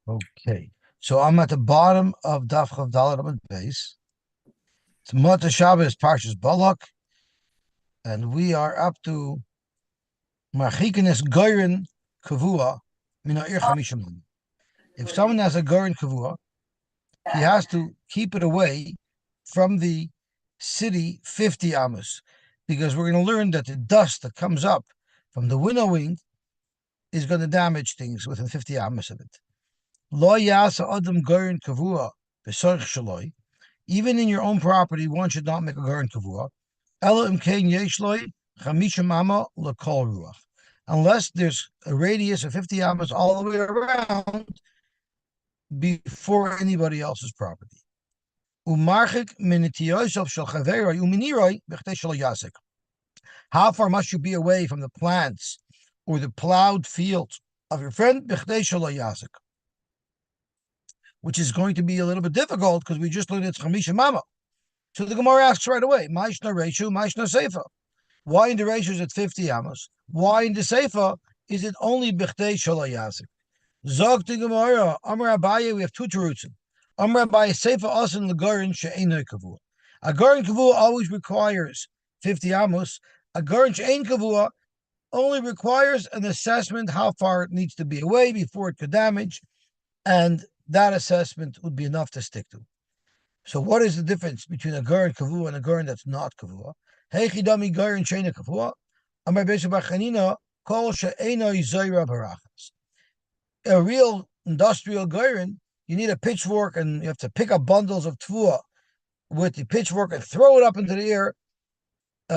Okay. So I'm at the bottom of Daf Chav Dalet Amud Beis. It's Mata Shabbos Parshas Balak, and we are up to Marchikenes Goyrin Kavua Mina Ir Chamishim. If someone has a Goyrin Kavua, he has to keep it away from the city 50 amos, because we're going to learn that the dust that comes up from the winnowing is going to damage things within 50 amos of it. Lo yasa adam Goyrin Kavua B'Sorch Shaloi. Even in your own property, one should not make a garden kavua. Unless there's a radius of 50 amas all the way around before anybody else's property. How far must you be away from the plants or the plowed fields of your friend? Which is going to be a little bit difficult because we just learned it's Chamisha Mama. So the Gemara asks right away, Maishna Reshu, Maishna Seifa. Why in the Reshu is it 50 amos? Why in the Seifa is it only Bechdei Shalayazik? Zog the Gemara, Amar Abaye, we have two terutzim. Amar Abaye, Seifa Asan Lagarin She'enoi Kavua. A Garin Kavua always requires 50 amos. A Garin She'en Kavua only requires an assessment how far it needs to be away before it could damage, and that assessment would be enough to stick to. So what is the difference between a Garin Kavua and a Garin that's not Kavua? Heichidami Garin Sheina Kavua, Amar Beis Bachanina, Kol She'ena Yizayra Barachas. A real industrial Garin, you need a pitchfork and you have to pick up bundles of Tvua with the pitchfork and throw it up into the air.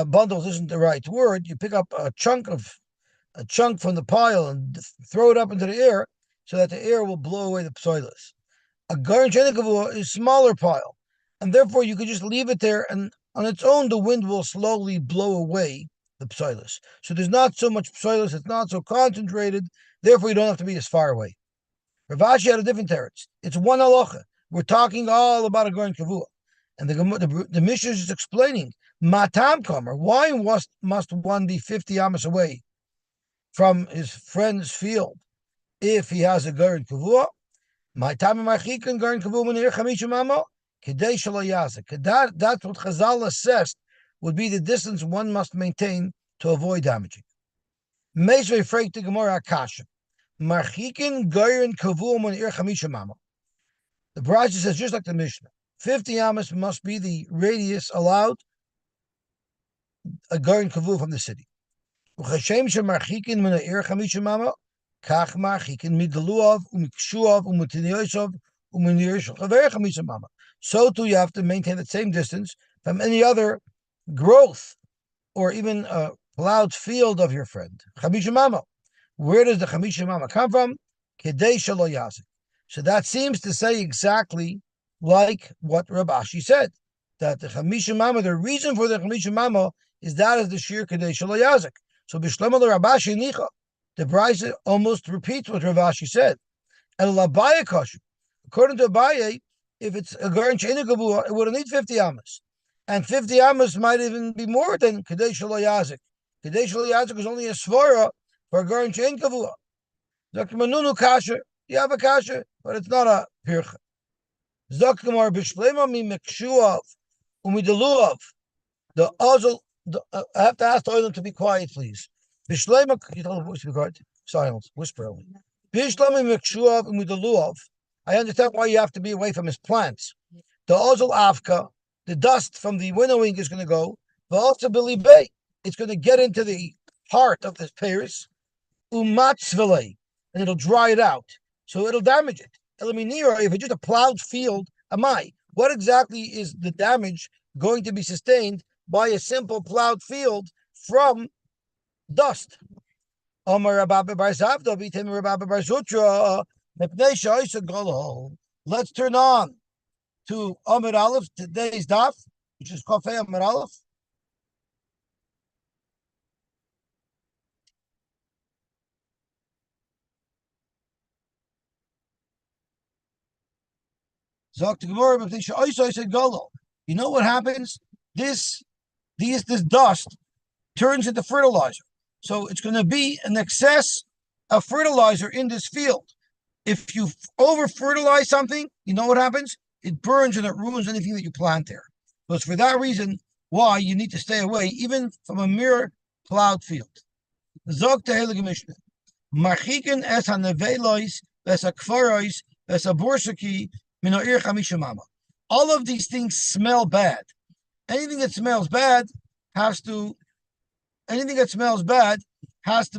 Bundles isn't the right word. You pick up a chunk from the pile and throw it up into the air so that the air will blow away the psoilas. A Garin Sheina Kavua is a smaller pile, and therefore you could just leave it there, and on its own the wind will slowly blow away the psoilas. So there's not so much psoilas, it's not so concentrated, therefore you don't have to be as far away. Rav Ashi had a different teretz. It's one halacha. We're talking all about a Garin Kavua. And the Mishnah is explaining, Matam Kamer, why must one be 50 amos away from his friend's field if he has a Garin Kavua? My time in Marchikan Garin Kavua Manir Chamishim Amo, Kedei Shalo Yazik. That's what Chazal assessed would be the distance one must maintain to avoid damaging. Meisvei Freik the Gemara Akasha. Marchikin Garin Kavua Manir Chamishim Amo. The Brisa says just like the Mishnah, 50 amos must be the radius allowed a Garin Kavua from the city. Uchashem Shemarchikin Manir Chamishim Amo. Kach marchikin midaluav umikshuav umutiniyosov uminirishal chaver chamisa mama. So too, you have to maintain the same distance from any other growth or even a plowed field of your friend. Chamisha mama. Where does the chamisha mama come from? Kedei shelo yazik. So that seems to say exactly like what Rav Ashi said, that the chamisha mama, the reason for the chamisha mama is that is the shir kedei shelo yazik. So b'shlomo Rav Ashi nicha. The Brisa almost repeats what Rav Ashi said. And Abaye Kashu. According to Abaye, if it's a Garin Sheina Kavua, it would need 50 amos. And 50 amos might even be more than Kedei Shelo Yazik. Kedei Shelo Yazik is only a svara for a Garin Sheina Kavua. Dr. Manunu Kasha, you have a Kasha, but it's not a Pircha. Zakkamar Bishlema mi Mekshuav Umidaluav. The Ozil, I have to ask the oil to be quiet, please. Bishlema, you tell the voice to be quiet. Silence, whisper only. Bishlema Mekshuav Umidaluav. I understand why you have to be away from his plants. The Ozil Afka, the dust from the winnowing is going to go. But also Billy Bay, it's going to get into the heart of this Paris. Umatzvile, and it'll dry it out. So it'll damage it. Eliminira, if it's just a plowed field, what exactly is the damage going to be sustained by a simple plowed field from dust? Let's turn on to Amid Aleph, today's daf, which is Kafei Amid Aleph. You know what happens? This dust turns into fertilizer. So it's going to be an excess of fertilizer in this field. If you over fertilize something, you know what happens? It burns and it ruins anything that you plant there. So it's for that reason why you need to stay away, even from a mere plowed field. Zog Tehelig Mishnah. Marchikin es hanevelois, ves hakfarois, ves haborsaki, min ha'ir chamishamama. All of these things smell bad. Anything that smells bad has to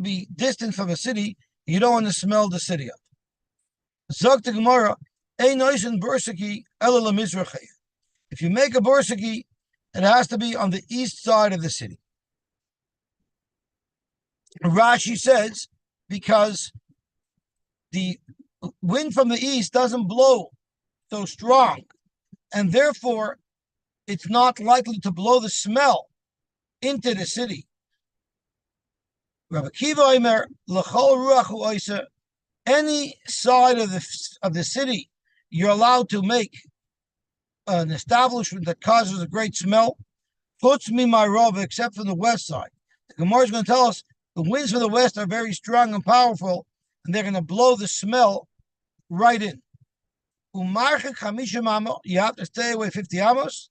be distant from a city. You don't want to smell the city up. Zog the Gemara, ein noisen borsaki ela lemizrachei. If you make a borsaki, it has to be on the east side of the city. Rashi says because the wind from the east doesn't blow so strong, and therefore it's not likely to blow the smell into the city. Rabbi Kiva Omer, l'chol ruach u'oisa, any side of the city, you're allowed to make an establishment that causes a great smell. Puts me my rov, except from the west side. The Gemara is going to tell us the winds from the west are very strong and powerful, and they're going to blow the smell right in. Umarchik chamishim amos, you have to stay away 50 amos.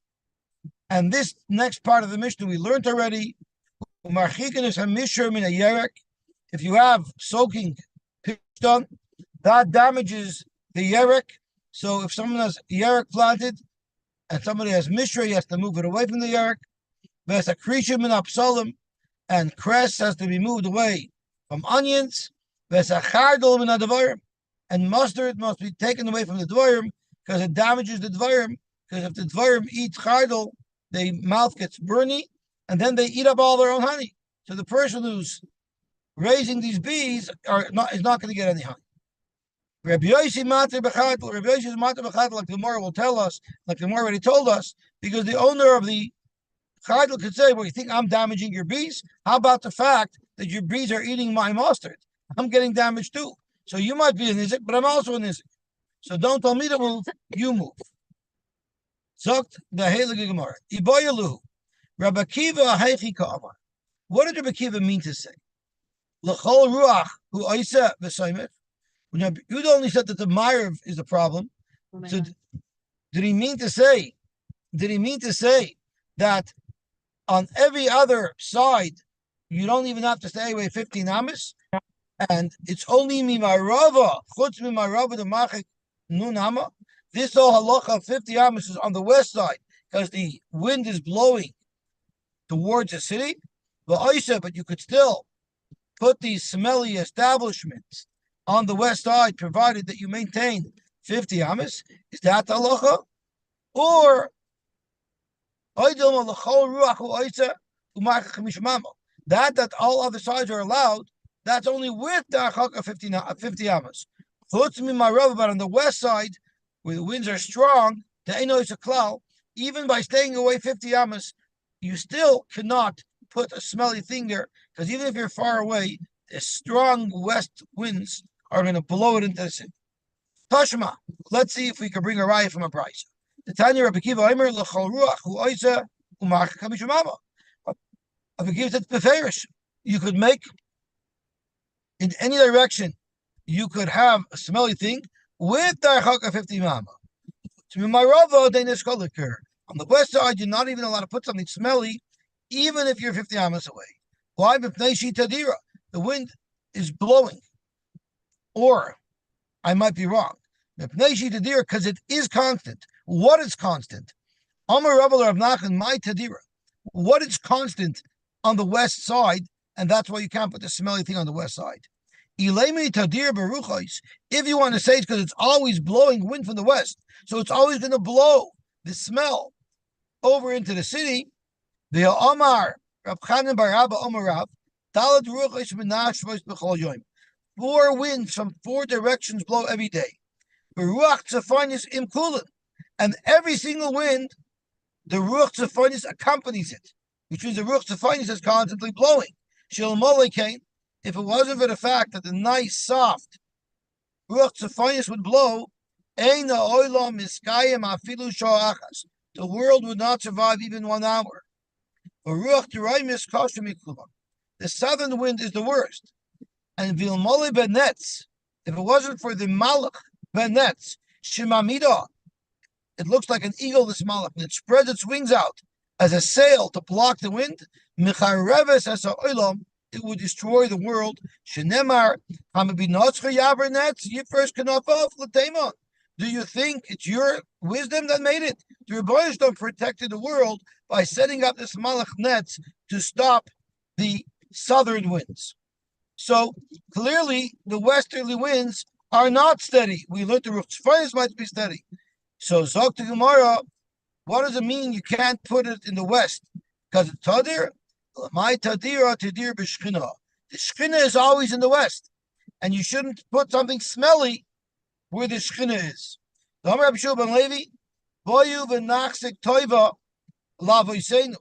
And this next part of the Mishnah we learned already. Umarchikin is hamishur min yerek. If you have soaking pishton, that damages the yerek. So if someone has yerek planted and somebody has mishra, he has to move it away from the yerek. There's a krishim in apsalim, and cress has to be moved away from onions. There's a chardol in advarim, and mustard must be taken away from the dvarim because it damages the dvarim. Because if the dvarim eat chardol, their mouth gets burny, and then they eat up all their own honey. So the person who's raising these bees is not going to get any honey. Rabbi Yosy mater b'chadl. Rabbi Yosy is mater b'chadl, like the Gemara will tell us, like the Gemara already told us, because the owner of the chadl could say, "Well, you think I'm damaging your bees? How about the fact that your bees are eating my mustard? I'm getting damaged too. So you might be a nizik, but I'm also a nizik. So don't tell me to move. You move." Zogt the Heilige Gemara. Iboyalu. Rabbi Kiva heichi ka'amar. What did Rabbi Kiva mean to say? L'chol ruach hu oisa v'soimet. You only said that the mire is the problem. So did he mean to say that on every other side you don't even have to stay away 15 amas, and it's only mimarava chutz mimarava the machik nun ama? This whole halacha of 50 amas is on the west side because the wind is blowing towards the city. But you could still put these smelly establishments on the west side, provided that you maintain 50 amas. Is that the halacha? Or that all other sides are allowed, that's only with the achak of 50 amas. But on the west side, where the winds are strong, even by staying away 50 amas, you still cannot put a smelly thing there, because even if you're far away, the strong west winds are going to blow it into the city. Tashma, let's see if we can bring a raya from a price. The Tanya Rabbi Kiva Omer l'chol ruach hu oisa u'marchik hamishumama. Rabbi Kiva said beferish. You could make in any direction. You could have a smelly thing with the achak of 50 mama. On the west side, you're not even allowed to put something smelly, even if you're 50 amas away. Why? The wind is blowing. Or, I might be wrong. Because it is constant. What is constant? Amar Rav Nachman, my tadira. What is constant on the west side, and that's why you can't put the smelly thing on the west side. If you want to say it's because it's always blowing wind from the west, so it's always going to blow the smell over into the city. The Omar Rav Chanan bar Abba Omar Rav Talad Ruchos Menash B'chol Yom. 4 winds from 4 directions blow every day. Ruach Tzafonis Im Kulin, and every single wind, the Ruach Tzafonis accompanies it, which means the Ruach Tzafonis is constantly blowing. Shel Molekain. If it wasn't for the fact that the nice, soft Ruach Tzafonis would blow, the world would not survive even 1 hour. The southern wind is the worst. And Vilmole Benetz, if it wasn't for the malach benetz shemamida, it looks like an eagle, this malach, and it spreads its wings out as a sail to block the wind. Mechareves as oilam, it would destroy the world. Shenemar hamabinotzcha yaver netz yifresh kanafov l'teimon. Do you think it's your wisdom that made it? The Rebbeinu Shalom protected the world by setting up this malach nets to stop the southern winds. So clearly, the westerly winds are not steady. We learned the Ruchtzfayis might be steady. So Zok to Gemara, what does it mean you can't put it in the west? Because it's Tadir, my Tadir Tadir b'Shchina. The Shchina is always in the west, and you shouldn't put something smelly where the Shechina is. The Amar Abishua ben Levi, Boyu v'nachzik toiva lavoiseinu.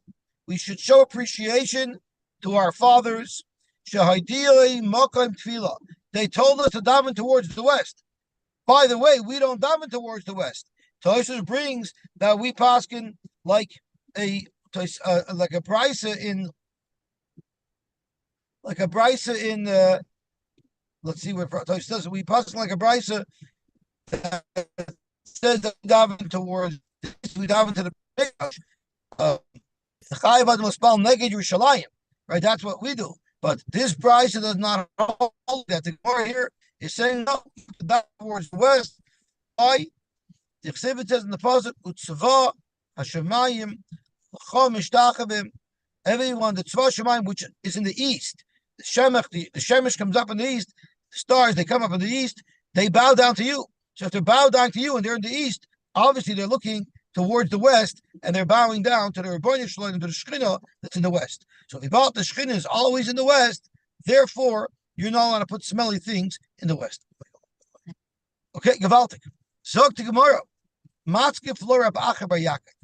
We should show appreciation to our fathers. Shehidiyei makom tefillah. They told us to daven towards the west. By the way, we don't daven towards the west. Tosfos brings that we paskin like a brisa in let's see what Tosfos says. We paskin like a brisa that says that we daven towards this, we daven to the Chayav Adam L'Spal Neged Yerushalayim. Right, that's what we do. But this brisa does not hold that. The Gemara here is saying no, that towards the west. Why? The Chesed says in the pasuk, Utzava Hashemayim L'chom Mishtachavim. Everyone, the Tzva Shemayim, which is in the east, the Shemesh comes up in the east. The stars, they come up in the east. They bow down to you. So if they bow down to you and they're in the east, obviously they're looking towards the west and they're bowing down to the Rebbeinu Shalom, to the Shechina that's in the west. So if the Shechina is always in the west, therefore you're not allowed to put smelly things in the west. Okay, Gavaltik. Zog to Gemara. Matzke Flora Ba'acher Ba'Yakov.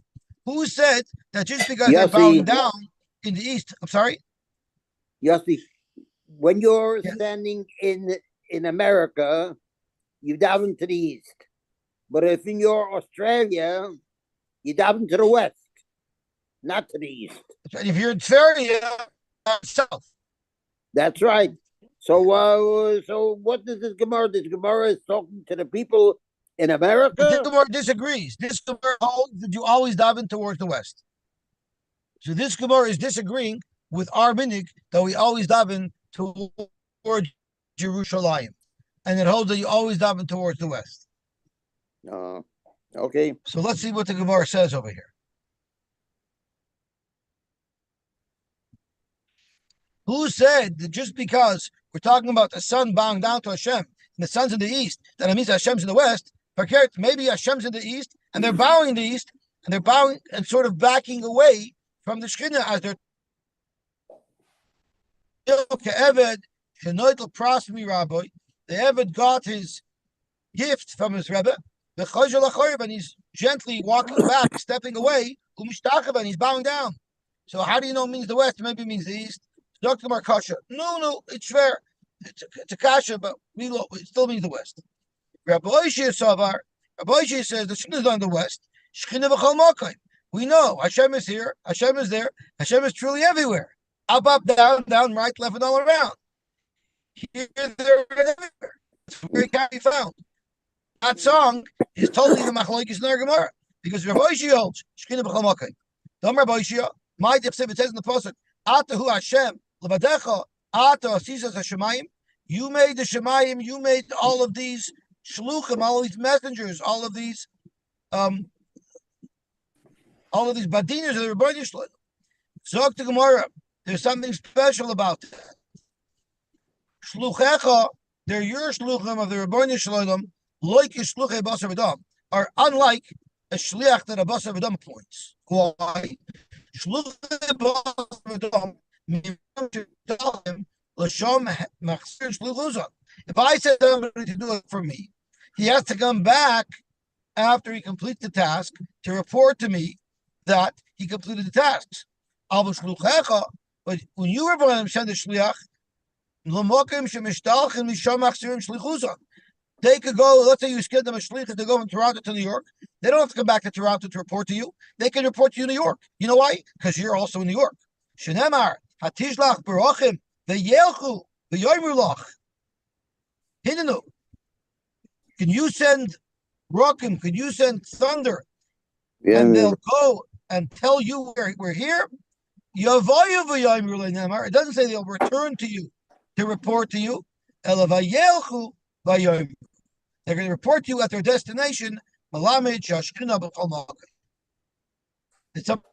Who said that just because they're bowing down in the east? I'm sorry? Yosy, when you're standing in America, you daven to the east. But if in your Australia, you daven to the west, not to the east. If you're in Tveria, south. That's right. So, so what does this Gemara? This Gemara is talking to the people in America. This Gemara disagrees. This Gemara holds that you always daven towards the west. So this Gemara is disagreeing with our minig that we always daven towards Jerusalem, and it holds that you always daven towards the west. Okay. So let's see what the Gemara says over here. Who said that just because we're talking about the sun bowing down to Hashem and the sun's in the east, that it means Hashem's in the west? Maybe Hashem's in the east and they're bowing in the east and they're bowing and sort of backing away from the Shekhinah as they're the Eved got his gift from his Rebbe, and he's gently walking back, stepping away, and he's bowing down. So how do you know it means the west? Maybe it means the east. Dr. Markasha. No, it's fair. It's a kasha, but it still means the west. Rabbi Yosy Savar. Rabbi Yosy says the Shekhinah is on the west. Shekhinah v'chol makom. We know Hashem is here. Hashem is there. Hashem is truly everywhere. Up, down, right, left, and all around. Here, there, and everywhere. It's where it can be found. That song is totally the machlokes in our Gemara because Rabbi Yosy holds Shekhinah v'chol makom. Dom Rabbi Yosy, my Dipsib, it says in the pasuk, Atahu Hashem levadecha ata asisas hashemayim. You made the shemayim. You made all of these shluchim, all of these messengers, all of these badinas of the Rebbeinu Shalom. Zok to Gemara. There's something special about that. Shluchecha, they're your shluchim of the Rebbeinu Shalom, like shluchei Basra v'dam, are unlike a shliach that a Basra v'dam appoints. Why? Shluchei Basra v'dam. If I said somebody to do it for me, he has to come back after he completes the task to report to me that he completed the tasks. But when you were born, send the shliach, they could go, let's say you skid them a shliach to go from Toronto to New York. They don't have to come back to Toronto to report to you. They can report to you in New York. You know why? Because you're also in New York. Shenemar, Hatishlach Barochim, the Yelchu, the Yoimulach. Hidenu. Can you send Rokim? Can you send thunder? Yeah. And they'll go and tell you we're here. It doesn't say they'll return to you to report to you. They're going to report to you at their destination. Did somebody?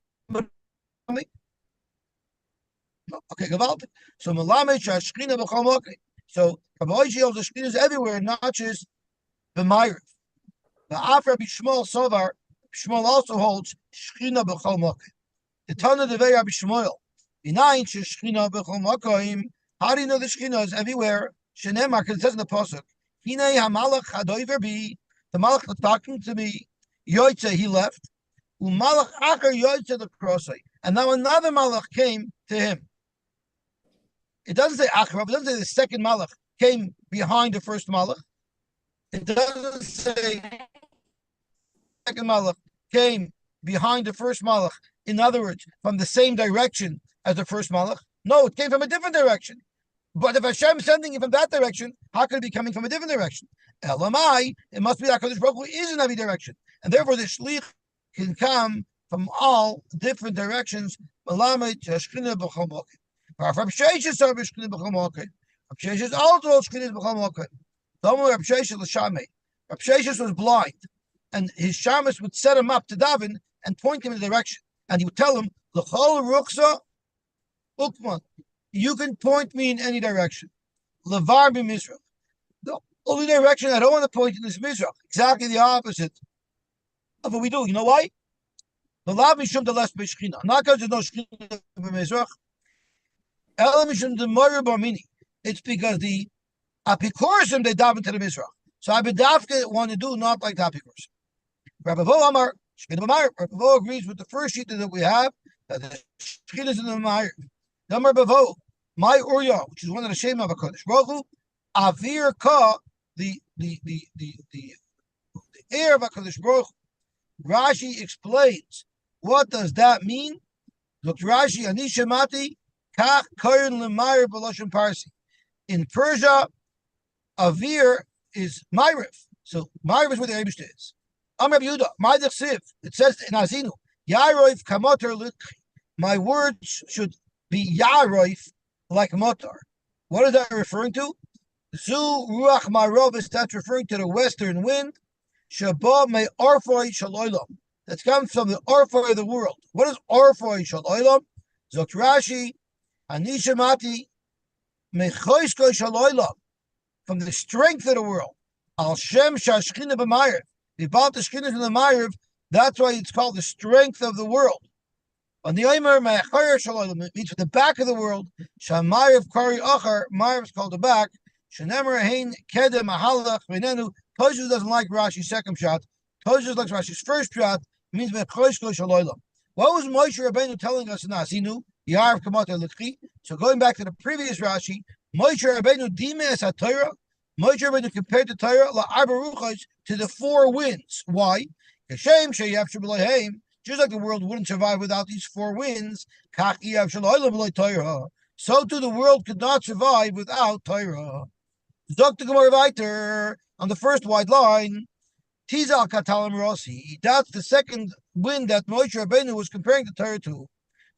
Okay, gewaltig. So Malamed Shashkina B'Chalmokai. So Rabbi Yosy holds the Shkina everywhere, not just the Meirav. The Afra Bishmuel Sovar, Shmuel also holds Shkina B'Chalmokai. The Tana Devei Rabbi Shmuel. Inayin Shashkina B'Chalmokai. How do you know the Shkina is everywhere? Shenemar, because it says in the pasuk, Hinei Hamalach Hadoiver Bi. The Malach was talking to me. Yosy, he left. Umalach Acher Yosy the Krosai. And now another Malach came to him. It doesn't say Achrav. It doesn't say the second Malach came behind the first Malach. It doesn't say second Malach came behind the first Malach. In other words, from the same direction as the first Malach. No, it came from a different direction. But if Hashem's sending it from that direction, how could it be coming from a different direction? Elamai, it must be that HaKadosh Baruch Hu is in every direction. And therefore the Shlich can come from all different directions. Rabbi Sheshes is also Shkina B'chol Mokai. Rabbi Sheshes was blind, and his shamus would set him up to daven and point him in the direction. And he would tell him, L'chol ruksa ukman. You can point me in any direction. Levar b'mizrach. The only direction I don't want to point in is Mizrach. Exactly the opposite of what we do. You know why? The lav mishum the less b'shchina. Not because there's no shchina b'mizrach. It's because the apikorim they daven to the Mizrach. So Abidavka want to do not like the apikorim. Rabbi Vo Amar Shkina b'Mayr. Rabbi Vo agrees with the first sheet that we have that the Shkina is in the Mayr. Amar Bavo my Urya, which is one of the Shem of HaKadosh Baruch Hu, Avir Ka, the air of HaKadosh Baruch Hu. Rashi explains what does that mean. Look, Rashi Anishemati. In Persia, Avir is Ma'ariv. So Ma'ariv is where the Eibush is. Amar Yehuda, Ma'adich Siv. It says in Azinu, Yaroif Kamotar Litchi. My words should be Yaroif like Motar. What is that referring to? Zu Ruach Ma'rovis, that's referring to the western wind. Shabbat Me Arfoi Shaloilam. That comes from the Arfoi of the world. What is Arfoi Shaloilam? Zok Rashi, Anishemati Mechoisko Shaloilam, from the strength of the world. Al Shem Shashkina b'Mayriv. The about the Shkina in the Mayriv, that's why it's called the strength of the world. On the Omer Mechoyer Shaloilam, it means the back of the world. Shamayriv Kari Achar, Mayriv is called the back. Shenemer Hein Kedem Mahalach Venenu. Toshus doesn't like Rashi's second shot. Toshus likes Rashi's first shot. It means Mechoisko Shaloilam. What was Moshe Rabbeinu telling us in Asinu? So going back to the previous Rashi, Moshe Rabbeinu Dimes HaTorah, Moshe Rabbeinu compared the Torah to the four winds. Why? Just like the world wouldn't survive without these four winds, so too the world could not survive without Torah. Dr. Gemara Viter on the first white line, Tizal Katalam Rossi. That's the second wind that Moshe Rabbeinu was comparing the Torah to.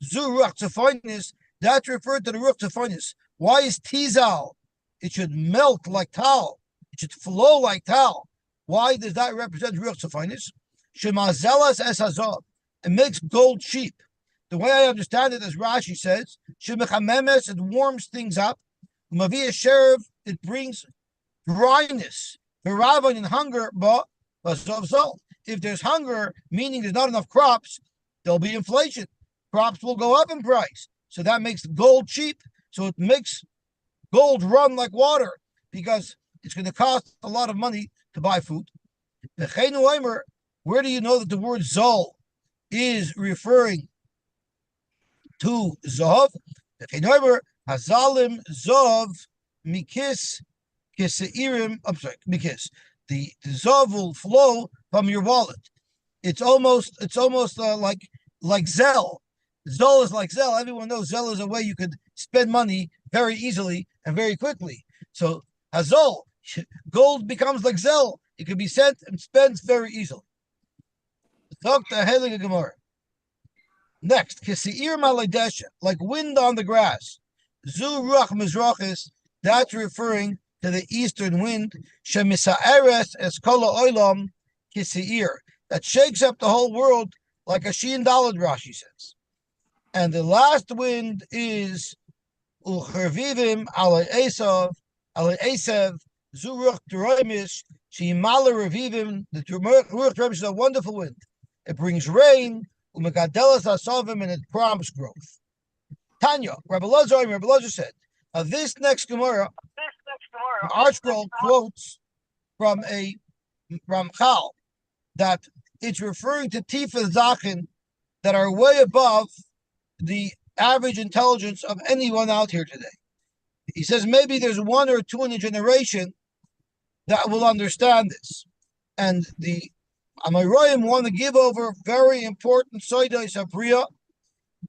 Zu Ruach Tzefonis, that's referred to the Ruach Tzefonis. Why is Tizal? It should melt like tal. It should flow like tal. Why does that represent Ruach Tzefonis? Shemazelas es hazov. It makes gold cheap. The way I understand it, as Rashi says, Shemechamemes, it warms things up. Mavia Sherev, it brings dryness. V'ravon, and hunger, but if there's hunger, meaning there's not enough crops, there'll be inflation. Crops will go up in price. So that makes gold cheap. So it makes gold run like water because it's going to cost a lot of money to buy food. Where do you know that the word Zol is referring to Zav? Hazalim Zav Mikis Kiseirim. I'm sorry, Mikis. The Zav will flow from your wallet. It's almost like Zelle. Zelle is like Zelle. Everyone knows Zelle is a way you could spend money very easily and very quickly. So Hazol, gold becomes like Zelle. It can be sent and spent very easily. Talk to Helig Gemara. Next, Kisiir Maladesha, like wind on the grass. Zu Ruach Mizrachis, that's referring to the eastern wind. Shemisaeres Eskola Oilam Kisiir, that shakes up the whole world like a Shin Dalad, Rashi says. And the last wind is Uchervivim Ala Esav, Zuruch Deroimish, Shimala Revivim, the Ruach Deroimish is a wonderful wind. It brings rain, Umagadelas Asavim, and it prompts growth. Tanya, Rabbi Lazar said, this next Gemara, ArtScroll quotes from a Ramchal that it's referring to Tifa Zachin that are way above the average intelligence of anyone out here today. He says maybe there's one or two in a generation that will understand this. And the Amoraim want to give over very important Soidos of Bria,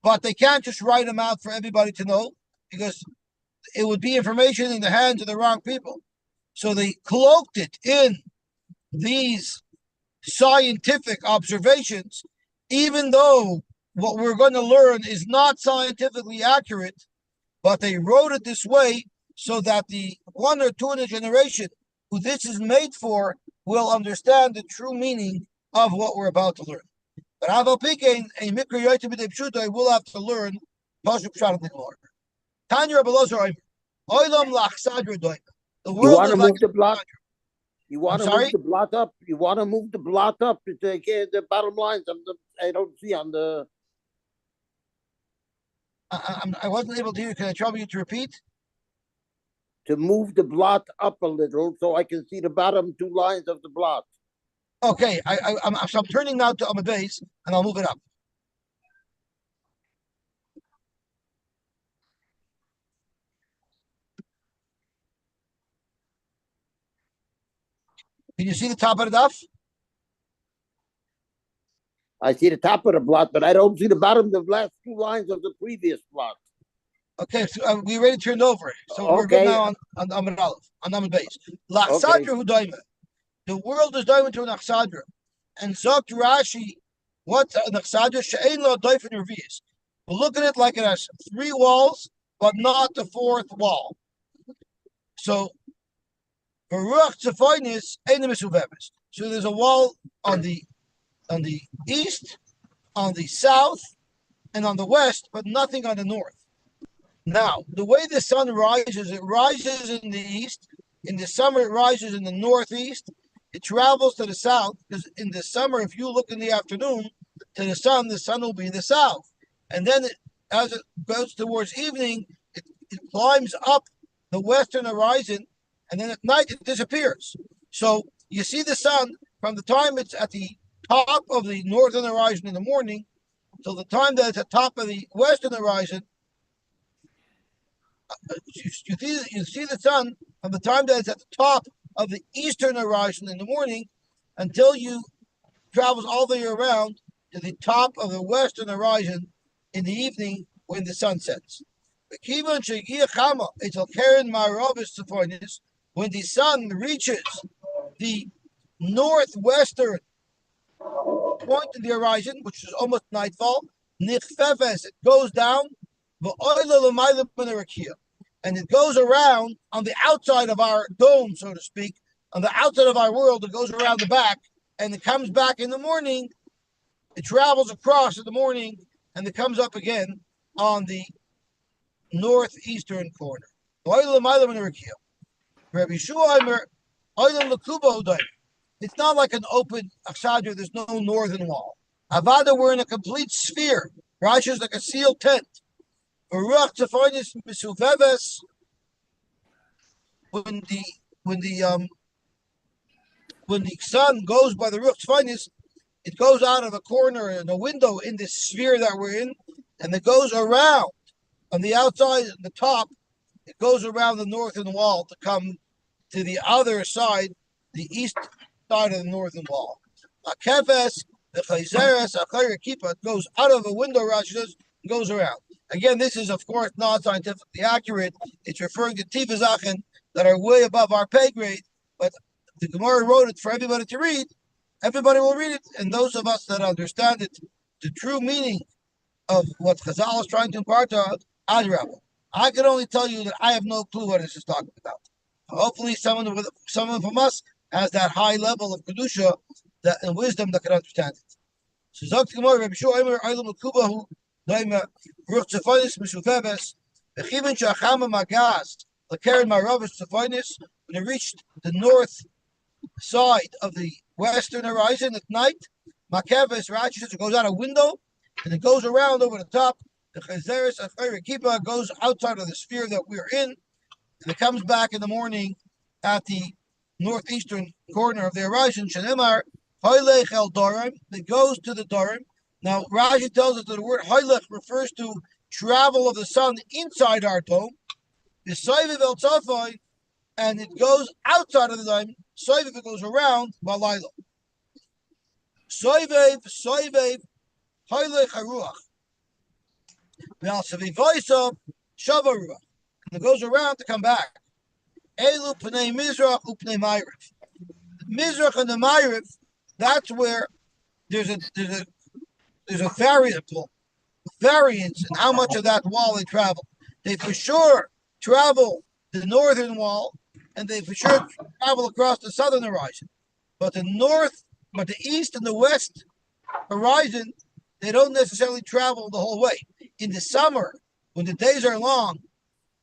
but they can't just write them out for everybody to know because it would be information in the hands of the wrong people. So they cloaked it in these scientific observations, even though what we're going to learn is not scientifically accurate, but they wrote it this way so that the one or two in a generation who this is made for will understand the true meaning of what we're about to learn. But Aval Pikein, a Mikra Yotim B'Dei will have to learn Pasuk Pshat of the Gemara. Tanya Rabbi Lazar Oilam Lachsadra Doima. The world you want to move like the blot? You want to move the blot up? You want to move the blot up to take the bottom lines of the I don't see on the. I wasn't able to hear. Can I trouble you to repeat? To move the blot up a little so I can see the bottom two lines of the blot. Okay, I'm turning now to Amud Beis and I'll move it up. Can you see the top of the daf? I see the top of the blot, but I don't see the bottom, the last two lines of the previous blot. Okay, so we already turned over. So we're good now on Amud Aleph, on Amud Beis. Lachsadra hu daima. The world is daima to an achsadra. And Zokt Rashi, what's an achsadra? She'ein lo doifin revius. We look at it like it has three walls, but not the fourth wall. So, Baruch Tzefoinis Einim Mesuvemes. So there's a wall on the east, on the south, and on the west, but nothing on the north. Now, the way the sun rises, it rises in the east. In the summer, it rises in the northeast. It travels to the south, because in the summer, if you look in the afternoon to the sun will be in the south. And then as it goes towards evening, it climbs up the western horizon, and then at night it disappears. So you see the sun from the time it's at the top of the northern horizon in the morning till the time that it's at the top of the western horizon. You see the sun from the time that it's at the top of the eastern horizon in the morning until you travels all the way around to the top of the western horizon in the evening when the sun sets. When the sun reaches the northwestern point in the horizon, which is almost nightfall, it goes down, and it goes around on the outside of our dome, so to speak, on the outside of our world. It goes around the back, and it comes back in the morning. It travels across in the morning, and it comes up again on the northeastern corner. It's not like an open achsadra. There's no northern wall. Avada, we're in a complete sphere. Rashi is like a sealed tent. When the sun goes by the Ruach Tzfainis, it goes out of a corner and a window in this sphere that we're in, and it goes around on the outside and the top. It goes around the northern wall to come to the other side, the east side of the northern wall. Akefes, the Chayzeres, Achayr Kippah, goes out of a window, Rashi says, and goes around. Again, this is, of course, not scientifically accurate. It's referring to tifazachim that are way above our pay grade, but The Gemara wrote it for everybody to read. Everybody will read it, and those of us that understand it, the true meaning of what Chazal is trying to impart to us, Adrabah. I can only tell you that I have no clue what this is talking about. Hopefully, someone from us has that high level of kedusha and wisdom that can understand it. So, Zok Gemara, Rabbi Shua Eimer Eilu Mekubahu Daima Ruch Tzefonis Mishufebes Bechivin Shachama Magas Lekeren Maravish Tzefonis. When it reached the north side of the western horizon at night, Makeves Rashi says it goes out a window and it goes around over the top. The Chazeres Achayre Kippah goes outside of the sphere that we're in, and it comes back in the morning at the northeastern corner of the horizon. Shenemar Hoylech El Dorim. It goes to the Dorim. Now Rashi tells us that the word Hoylech refers to travel of the sun inside our dome. The Soiviv El Tzafai, and it goes outside of the dome. Soiviv, it goes around Balayla. Soiviv, Hoylech Haruach. V'al Shavaruach. And it goes around to come back. Elu Pnei Mizrach Upnei Ma'ariv. The Mizrach and the Ma'ariv, that's where there's a variance in how much of that wall they travel. They for sure travel the northern wall, and they for sure travel across the southern horizon. But the east and the west horizon, they don't necessarily travel the whole way. In the summer, when the days are long,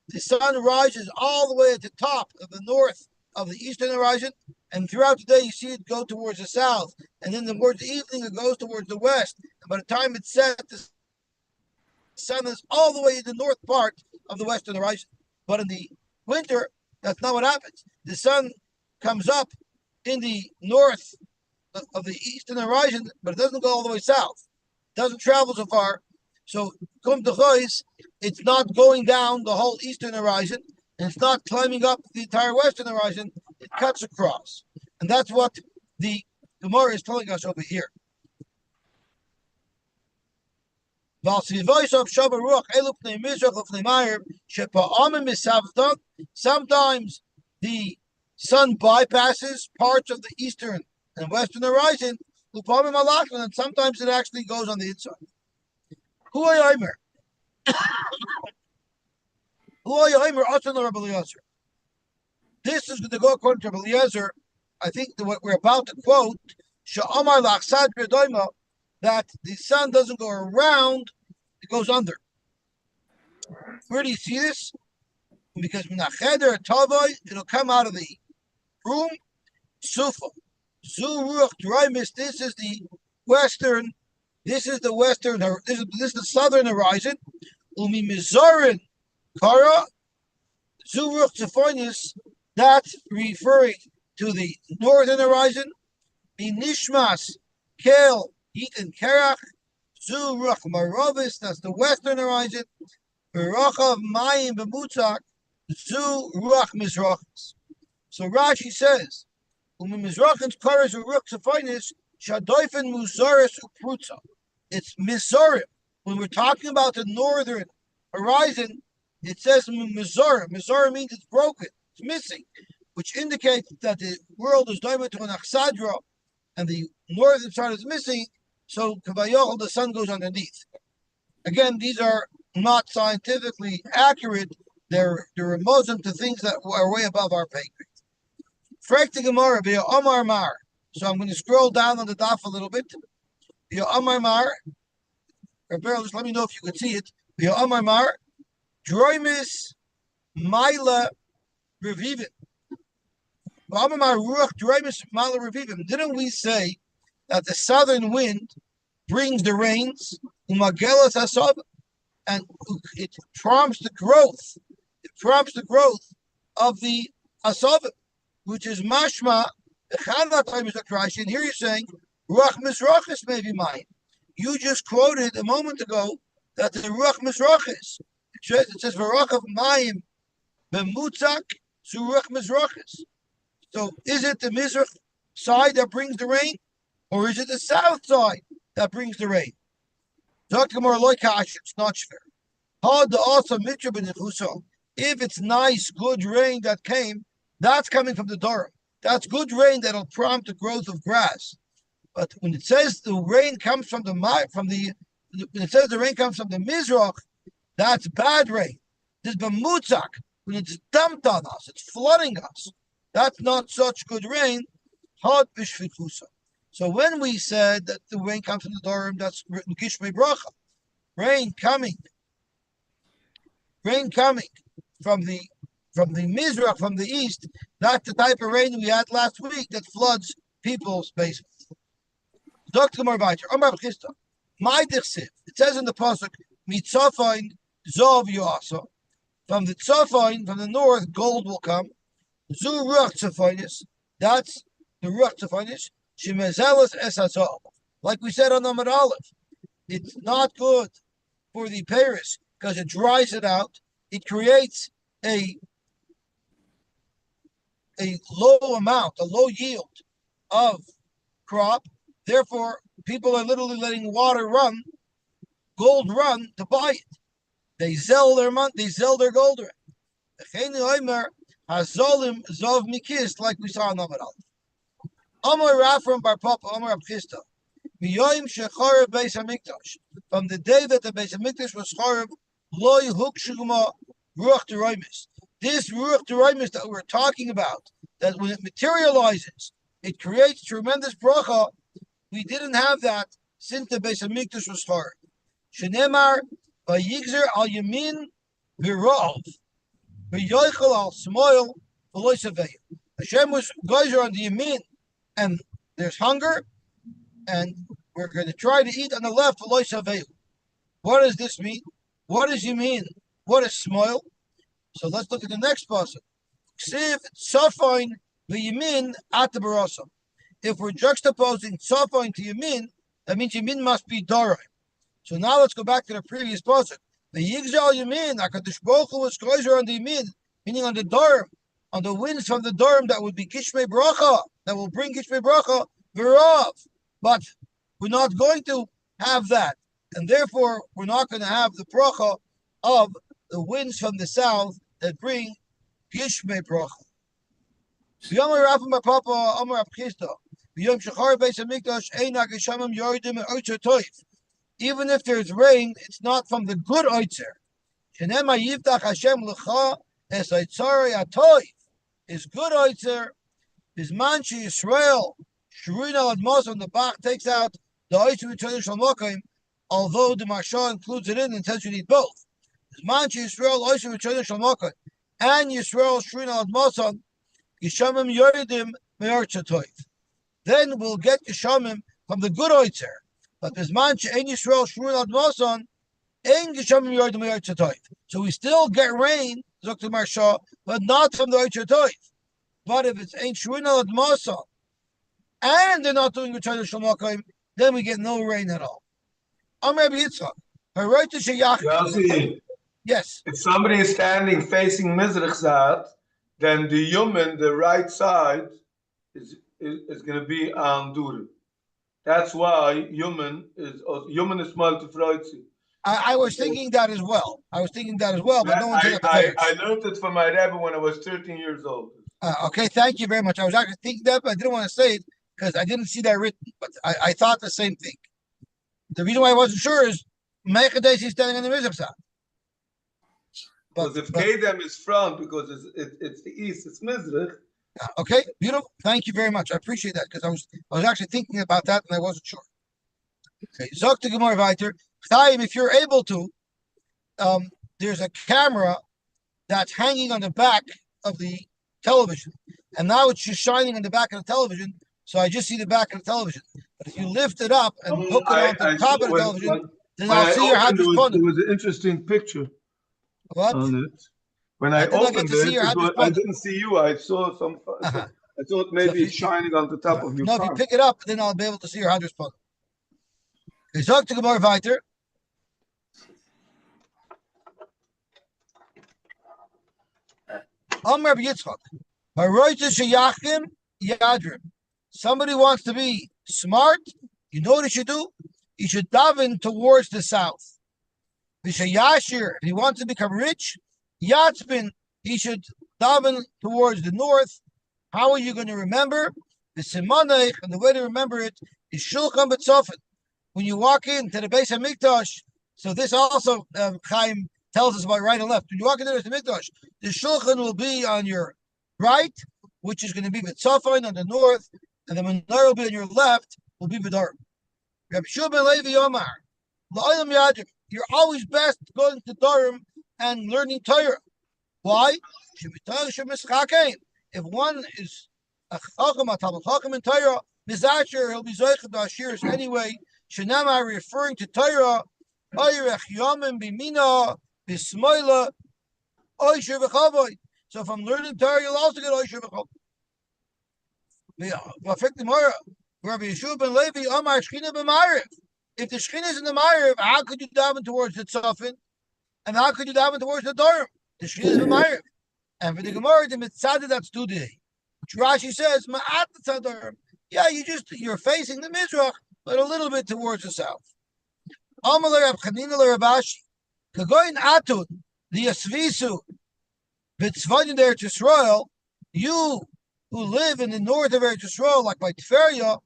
the sun rises all the way at the top of the north of the eastern horizon, and throughout the day you see it go towards the south, and then towards the evening it goes towards the west. And by the time it's set, the sun is all the way in the north part of the western horizon. But in the winter, that's not what happens. The sun comes up in the north of the eastern horizon, but it doesn't go all the way south. It doesn't travel so far. So, it's not going down the whole eastern horizon, and it's not climbing up the entire western horizon. It cuts across. And that's what the Gemara is telling us over here. Sometimes the sun bypasses parts of the eastern and western horizon, and sometimes it actually goes on the inside. This is going to go according to Rabbi Eliezer. I think what we're about to quote, that the sun doesn't go around, it goes under. Where do you see this? Because it'll come out of the room. Sufa. This is the western. This is the western. This is the southern horizon. Umi Mizorin Kara Zuruch Tzefonis. That's referring to the northern horizon. Minishmas Kel Eaton Kerach Zuruch Marovis. That's the western horizon. Berachav Mayim Bemutzak Zuruch Mizrachis. So Rashi says, Umi Mizrachins Kara Zuruch Tzefonis Shadoifen Muzaris Uprutza. It's Mizorim. When we're talking about the northern horizon, it says Mizorim. Mizorim means it's broken, it's missing, which indicates that the world is doimed to an achsadra, and the northern side is missing. So Kavayochel, the sun goes underneath. Again, these are not scientifically accurate. They're remozim to things that are way above our pay grade. Frek the Gemara via Omar Mar. So I'm going to scroll down on the daf a little bit. Via Omar Mar. Just let me know if you can see it. Via Omar Mar. Droimis Maila Revivim. Omar Mar Ruach Droimis Maila Revivim. Didn't we say that the southern wind brings the rains? Umagelas Asab. And it prompts the growth. It prompts the growth of the Asab, which is Mashma. And here you're saying, Ruach Mizrachis may be mine. You just quoted a moment ago that the Ruach Mizrachis. It says, V'rachav Mayim Bemutzak Zu Ruach Mizrachis. So is it the Mizrach side that brings the rain? Or is it the south side that brings the rain? It's not fair. If it's nice, good rain that came, that's coming from the Durham. That's good rain that'll prompt the growth of grass. But when it says the rain comes from the when it says the rain comes from the Mizrach, that's bad rain. This bemutzak, when it's dumped on us, it's flooding us. That's not such good rain. Hot bishvikusa. So when we said that the rain comes from the Dorim, that's Gishmei Bracha. Rain coming from the Mizrach, from the east. That's the type of rain we had last week that floods people's basements. Dr. Marvaiter, Omar B'chista, my dichsiv. It says in the pasuk, Mitzofain Zov Yoasa. From the Tzofain, from the north, gold will come. Zu Ruach Tzofainis. That's the Ruach Tzofainis. Shemezelas Es Hazov. Like we said on Amud Aleph, it's not good for the Paris because it dries it out. It creates a low amount, a low yield of crop. Therefore, people are literally letting water run, gold run to buy it. They sell their money, they sell their gold. Hazolim zov mikist, like we saw in Amud Aleph. Amar Rafram Bar Papa, Amar Abchista. Miyoim shecharev Beis Hamikdash. From the day that the Beis Hamikdash was charev, loy hukshugma ruach deroimis. This ruach deroimis that we're talking about, that when it materializes, it creates tremendous bracha. We didn't have that since the Beis Hamikdash was charev. Shenemar vayigzer al yamin v'rov v'yoichel al smoil v'loy saveyu. Hashem was geyser on the yamin, and there's hunger, and we're going to try to eat on the left. What does this mean? What does you mean? What is smoil? So let's look at the next passage. If we're juxtaposing Tzofain to Yamin, that means Yamin must be Dorai. So now let's go back to the previous passage. The Yigzal Yamin, HaKadosh Baruch Hu was closer on the Yamin, meaning on the Dorim, on the winds from the Dorim that would be Gishmei Bracha, that will bring Gishmei Bracha, V'rav. But we're not going to have that. And therefore, we're not going to have the bracha of the winds from the south that bring Gishmei Bracha. Even if there's rain, it's not from the good oitzer. Is good oitzer, is manchi Yisrael. Shruin al Admosim, the Bach takes out the oitzer return Shalmokim, although the Marsha includes it in and says you need both. Is manchi Yisrael oitzer return Shalmokim, and Yisrael Shruin al Admosim, Yishamim Yoridim Me'archatoiv. Then we'll get Yishamim from the good oitzer. But there's manchi and Yisrael Shruin al Admosim, and Yishamim Yoridim Me'archatoiv. So we still get rain, Dr. Marsha, but not from the oitzer toiv. But if it's ain't Shruin al Admosim, and they're not doing return to Shalmokim, then we get no rain at all. I'm Rabbi Yitzchak. Yosy, Yes. if somebody is standing facing Mizrach Zad, then the human, the right side, is going to be on Durim. That's why human is multi-freutzi. I was thinking that as well. But no one said that. I learned it from my Rebbe when I was 13 years old. Okay, thank you very much. I was actually thinking that, but I didn't want to say it because I didn't see that written. But I thought the same thing. The reason why I wasn't sure is Mechades is standing on the Mizrach side. Because if Kedem is front, because it's the east, it's Mizrach. Okay, beautiful. Thank you very much. I appreciate that because I was actually thinking about that and I wasn't sure. Okay, Zok to Gemara Viter. Chaim, if you're able to, there's a camera that's hanging on the back of the television, and now it's just shining on the back of the television, so I just see the back of the television. But if you lift it up and hook it on the top of the television, then I'll see your Hadras Panim. There was an interesting picture on it. When I opened it, I didn't see you. I saw some. I thought maybe it's shining on the top of your. No, if you pick it up, then I'll be able to see your Hadras Panim. Okay, Zok to Gemara Viter. Rabbi Yitzchak. Somebody wants to be smart. You know what he should do? He should daven towards the south. If he wants to become rich, Yatzbin, he should daven towards the north. How are you going to remember? The simanech, and the way to remember it is shulchan b'tzofin. When you walk into the Beis Hamikdash, so this also Chaim tells us about right and left. When you walk into the Beis Hamikdash, the shulchan will be on your right, which is going to be b'tzofin on the north, and the menorah will be on your left, will be b'darim. Rabbi Shua ben Levi Omar, la'olam yadim. You're always best going to Darim and learning Torah. Why? If one is a chacham, a talmid chacham in Torah, mizasher, he'll be zoichet ashirs anyway. Shenama referring to Torah, oyrech yomim bimina bismoila oysher v'chavoy. So if I'm learning Torah, you'll also get oysher v'chavoy. Rabbi Yeshua ben Levi Omar Shechina b'Ma'ariv. If the Shechina is in the Ma'ariv, how could you daven towards the Tzofin? And how could you daven towards the Dorim? The Shechina is in the Ma'ariv. And for the Gemara, the Mitzadeh, that's today. Which Rashi says, Ma'at Tzadorim. Yeah, you're facing the Mizrach, but a little bit towards the south. Amalei Rab Chanina Rabashi. Kagoyin Atun, the Yasvisu, B'tzvayin Eretz Yisrael, you who live in the north of Eretz Yisrael, like by Tveria,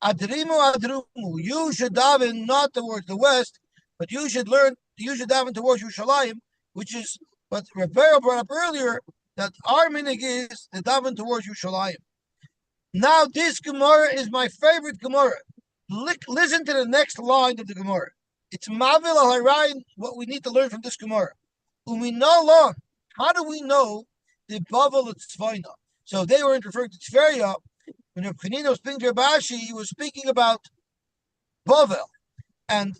Adrimu Adrumu, you should daven not towards the west, but you should daven towards Yerushalayim, which is what Rebbeinu brought up earlier, that our minig is the daven towards Yerushalayim. Now this Gemara is my favorite Gemara. Listen to the next line of the Gemara. It's Mavil al-Harayin, what we need to learn from this Gemara. Uminalon, how do we know the Bava l'Tzvayna? So they were referring to Tveria. When Reb Chanina was speaking to Rabashi, he was speaking about Bavel. And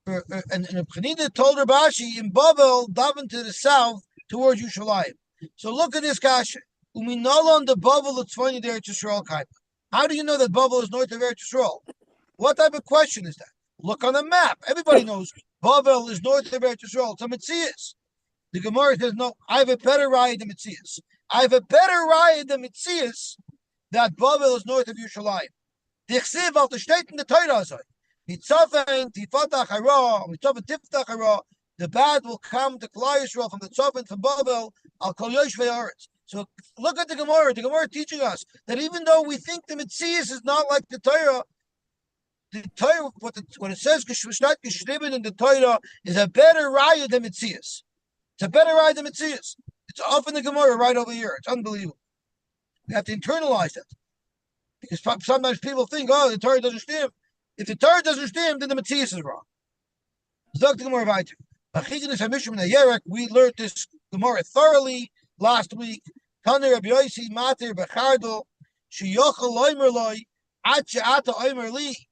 Reb Chanina told Rabashi, in Bavel, daven to the south towards Yerushalayim. So look at this kasha. Uminalon the Bavel l'Tzvayna there to Yisrael Kaipa. How do you know that Bavel is north of Eretz Yisrael? What type of question is that? Look on the map. Everybody knows Bavel is north of Eretz Yisrael. It's a Metzias. The Gemara says, no, I have a better raya than Metzias. I have a better raya than Metzias that Bavel is north of Yerushalayim. Dichsiv al t'shteit in the Torah azay. Mitzafen tifatach hara, mitzafen tiftach hara. The bad will come to Klal Yisrael from the Tzofin, from Bavel, al kol yoshvei haaretz. So look at the Gemara. The Gemara teaching us that even though we think the Metzias is not like the Torah, when it says Geshvishtat Geshriben in the Torah is a better raya than Metzias. It's a better raya than Metzias. It's off in the Gemara right over here. It's unbelievable. We have to internalize that. Because sometimes people think, oh, the Torah doesn't stem. If the Torah doesn't stem, then the Metzias is wrong. We learned this Gemara thoroughly last week. Tani Rabbi Yosy Matir Bechardel Sheyochel Loimer Loi Ad She'ata Oimer Li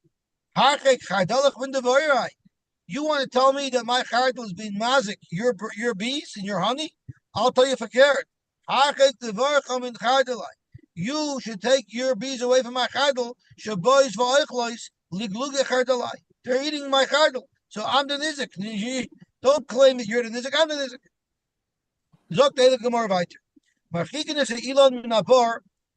Harchek Chardalach V'Ndevorai. You want to tell me that my chardal is being mazik your bees and your honey? I'll tell you fakir. Harchek Devorcham in Chardalai. You should take your bees away from my chardal. Shabois V'Oichlois Ligluge Chardalai. They're eating my chardal, so I'm the nizik. Don't claim that you're the nizik. I'm the nizik. Zok Deilek Gemara Vayter.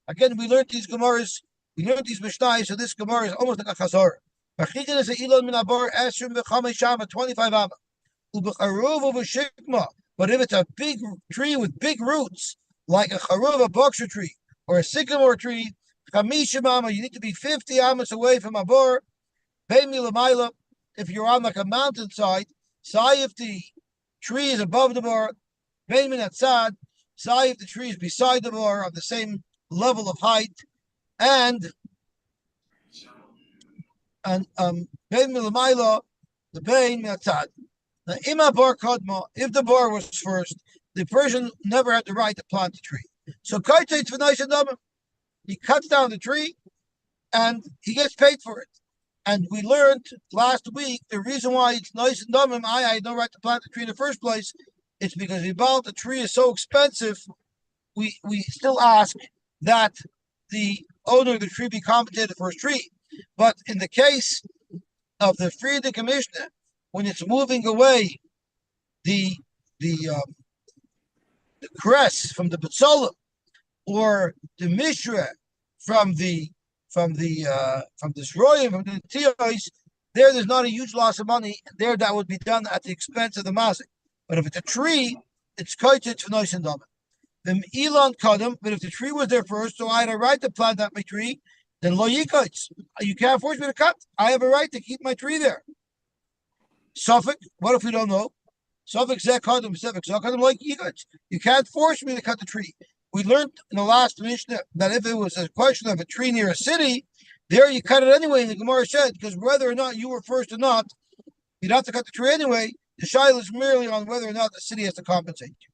Again, we learned these Gemaras, we learned these Mishnayos, so this Gemara is almost like a Chazar. 25 Amma. But if it's a big tree with big roots, like a charuv, a boxer tree, or a sycamore tree, you need to be 50 Ammas away from a bor. If you're on like a mountainside, if the tree is above the bor, if the tree is beside the bar of the same level of height, and the bain miatzad. Now, ima bar kadma, if the bar was first, the person never had the right to plant the tree. So he cuts down the tree, and he gets paid for it. And we learned last week the reason why it's nice and dumb. I had no right to plant the tree in the first place. It's because the tree is so expensive. We still ask that the owner of the tree be compensated for his tree. But in the case of the Friedrich Commissioner, when it's moving away the cress from the Betzolim or the Mishra from the Shroyim, from the Tiyos, there's not a huge loss of money. There, that would be done at the expense of the Mazik. But if it's a tree, it's kaitzit for nois and damen. The Elon Kadam, but if the tree was there first, so I had a right to plant that my tree, then lo yikaitz. You can't force me to cut. I have a right to keep my tree there. Suffolk, what if we don't know? Suffolk zeh kadam like yikaitz. You can't force me to cut the tree. We learned in the last Mishnah that if it was a question of a tree near a city, there you cut it anyway. And the Gemara said, because whether or not you were first or not, you'd have to cut the tree anyway. The shaila is merely on whether or not the city has to compensate you.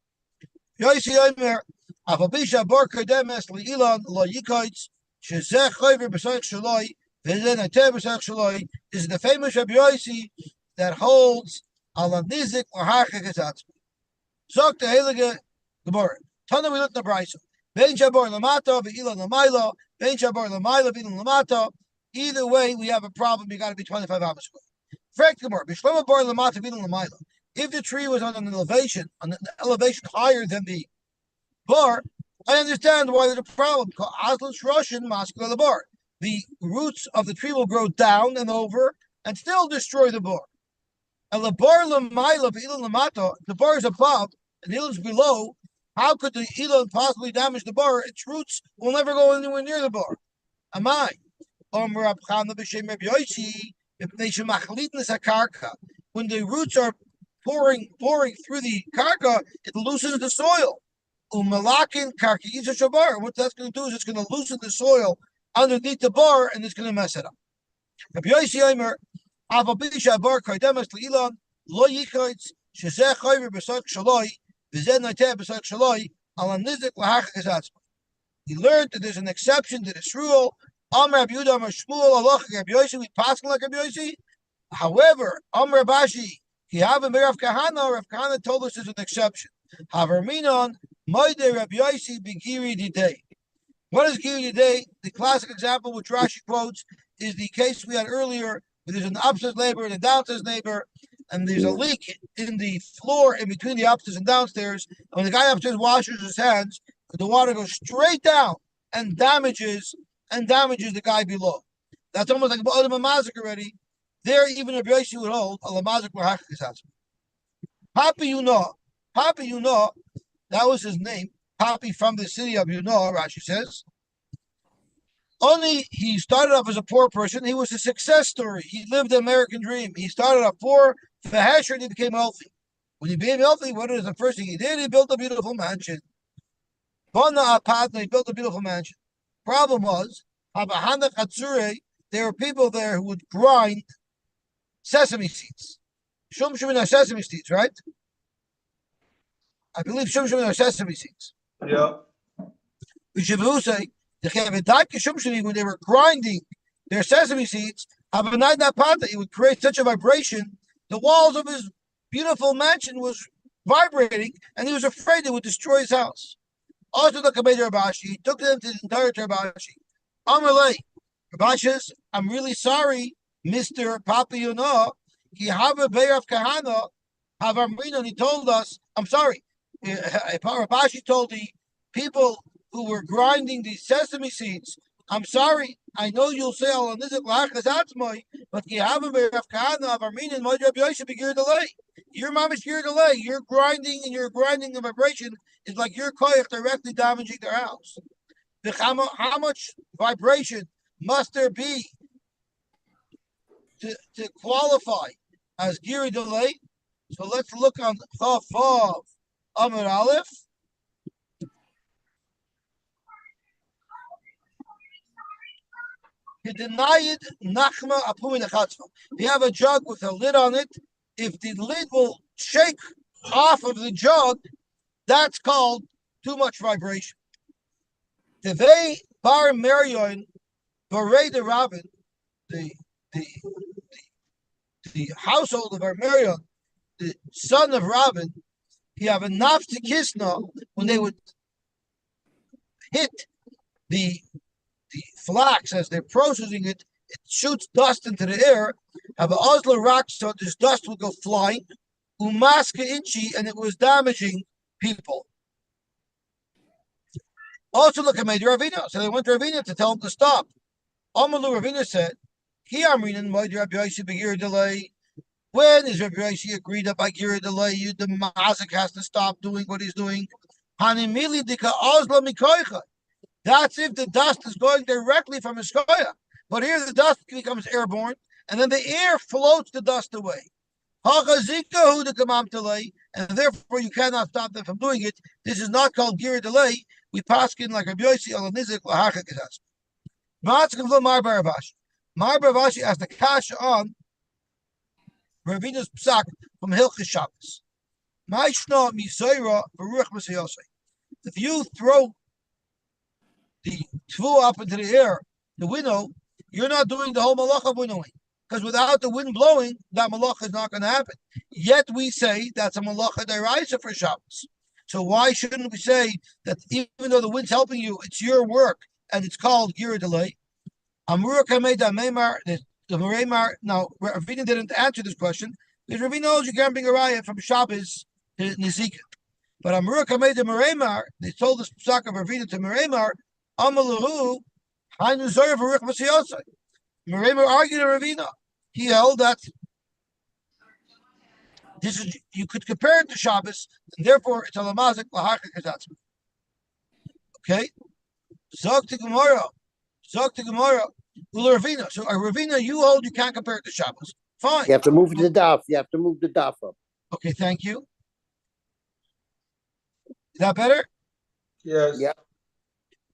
Yosy Omer, Afabisha Bar Kademes Li'ilan Lo Yikaitz, Shezeh Chayver B'Sach Shaloi, V'Zen Ateh B'Sach Shaloi, is the famous Rabbi Yosy that holds Ala Nizik L'Harchek Ezatzmi. Zok the Heilige Gemara. Tana we look at the Brisa. Bein Shabar Lamata V'ilan Lamayla, Bein Shabar Lamayla V'ilan Lamata. Either way, we have a problem. You got to be 25 hours away. If the tree was on an elevation higher than the bar, I understand why there's a problem. The roots of the tree will grow down and over and still destroy the bar. The bar is above and the ilan is below. How could the ilan possibly damage the bar? Its roots will never go anywhere near the bar. Am I? When the roots are pouring through the karka, it loosens the soil. What that's going to do is it's going to loosen the soil underneath the bar and it's going to mess it up. He learned that there's an exception to this rule. Amr Yehuda, Amr Shmuel, Allah, Rabbi Yosy, we pass like Rabbi Yosy. However, Amr Bashi, Rav Kahana told us there's an exception. Haverminon, Moide Rabbi Yosy, Begiri Didei. What is Giri Didei? The classic example which Rashi quotes is the case we had earlier, where there's an upstairs neighbor and a downstairs neighbor, and there's a leak in the floor in between the upstairs and downstairs. And when the guy upstairs washes his hands, the water goes straight down and damages the guy below. That's almost like a mazik already. There, even Rabbi Yosy would hold a mazik l'hachik. Papi Yunah, that was his name. Papi from the city of Yunah, Rashi says. Only he started off as a poor person. He was a success story. He lived the American dream. He started off poor, and he became healthy. When he became healthy, what is the first thing he did? He built a beautiful mansion. He built a beautiful mansion. Problem was, there were people there who would grind sesame seeds. Shum are sesame seeds, right? I believe shum are sesame seeds. Yeah. When they were grinding their sesame seeds, it would create such a vibration. The walls of his beautiful mansion was vibrating, and he was afraid it would destroy his house. Also, the Kamedah Rabashi, he took them to the entire Rabashi. Amalei, Rabashi, I'm really sorry, Mr. Papi Yunah. He have a bear of Kahana, have Amrina, he told us, I'm sorry. Rabashi told the people who were grinding the sesame seeds, I'm sorry, I know you'll say all this but you have a bear of Kahana, of Armenia, and my job should be geared delay. Your mom is geared delay. You're grinding, and you're grinding the vibration is like your koyach directly damaging their house. How much vibration must there be to qualify as giri delay? So let's look on Chafav Amar Aleph. If you have a jug with a lid on it, if the lid will shake off of the jug, that's called too much vibration. Devei bar Marion, Barei de Rabin, the household of our Marion, the son of Rabin, he have enough to kisna when they would hit the flax as they're processing it, it shoots dust into the air. Have an Oslo rock, so this dust would go flying. Umaska inchi, and it was damaging people. Also, look at Ravina. So they went to Ravina to tell him to stop. Amalu Ravina said, "He Amrinan Rabbi Yosy begir delay. When is Rabbi Yosy agreed that by gira delay, the mazik has to stop doing what he's doing? Hanimili dika ozla mikoicha. That's if the dust is going directly from his koya. But here the dust becomes airborne, and then the air floats the dust away. And therefore you cannot stop them from doing it. This is not called gira delay. We paskin like Rabbi Yosy al nizik lahacha kedas. Mar Baravashi asked the kasha on Ravina's psak from Hilchis Shabbos. If you throw the tvu up into the air, the winnow, you're not doing the whole malacha of winnowing. Because without the wind blowing, that malacha is not going to happen. Yet we say that's a malacha deraisa for Shabbos. So why shouldn't we say that even though the wind's helping you, it's your work and it's called gira delay? Amura kameda meimar, the Meimar. Now Ravina didn't answer this question because Ravina knows you can't bring a raya from Shabbos to Nizikin. But Amura kameda Meimar, they told this psak of Ravina to Meimar, Amalahu, Hainu Zoyer for Rich Masiyosai. Mereimer argued to Ravina. He held that this is you could compare it to Shabbos, and therefore it's a lamazik lahacha kazatzma. Okay, zog to Gemara, Ula Ravina. So Ravina, you hold you can't compare it to Shabbos. Fine. You have to move the daf. You have to move the daf up. Okay, thank you. Is that better? Yes. Yeah.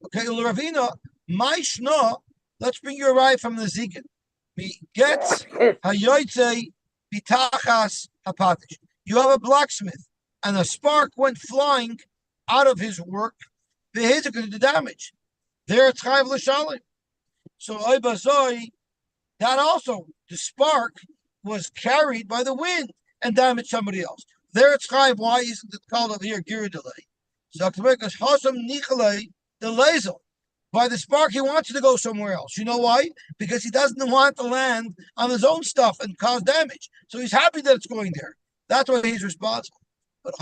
Okay, Ula Ravina, my shna. Let's bring you a ride from the Zikin. Me gets hayoytze bitachas hapatish. You have a blacksmith, and a spark went flying out of his work. The the damage. There it's chayv l'shalim. So oibazoi, that also the spark was carried by the wind and damaged somebody else. There it's chayv. Why isn't it called over here gira delay? So because hasam nichalei the lazel. By the spark, he wants you to go somewhere else. You know why? Because he doesn't want to land on his own stuff and cause damage. So he's happy that it's going there. That's why he's responsible. But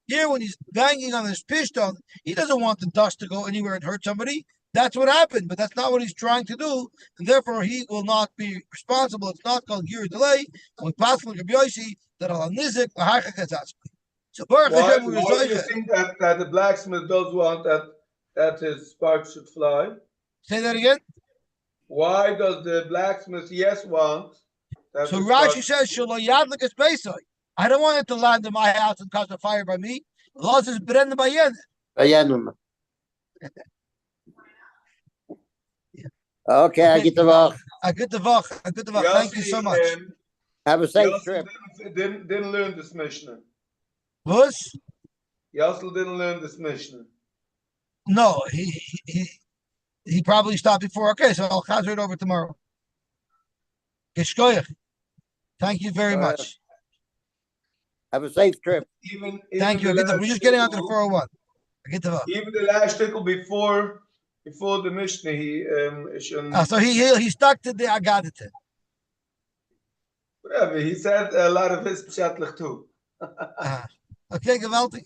here, when he's banging on his pishton, he doesn't want the dust to go anywhere and hurt somebody. That's what happened, but that's not what he's trying to do, and therefore he will not be responsible. It's not called gira delay. And we pass from Rabbi Yosy that al nizik lahacha kezatzma. So Baruch Hashem, we Why do you think that the blacksmith does want that his spark should fly? Say that again. Why does the blacksmith want that? So Rashi says, "Shelo yadlik es beisai." I don't want it to land in my house and cause a fire by me. Law says, "Brenn bayen." Okay, I get the vach. I get the vach. Thank you so much. Have a safe trip. Didn't learn this Mishnah. Was? Yosel didn't learn this Mishnah. No, he probably stopped before. Okay, so I'll chazer it over tomorrow. Geshkoyach. Thank you very much. Have a safe trip. Thank you. We're just getting onto the 401. I get the even the last tickle before the Mishnah, so he stuck to the Agadite. Whatever, he said a lot of his pshatlich too. Okay, geweldig.